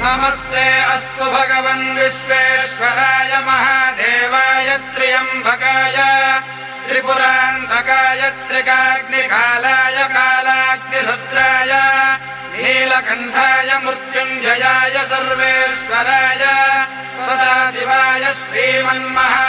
नमस्ते अस्तु भगवन् विश्वेश्वराय महादेवाय त्र्यम्बकाय त्रिपुरान्तकाय त्रिकाग्निकालाय कालाग्निरुद्राय नीलकण्ठाय मृत्युञ्जयाय सर्वेश्वराय सदाशिवाय श्रीमन्महा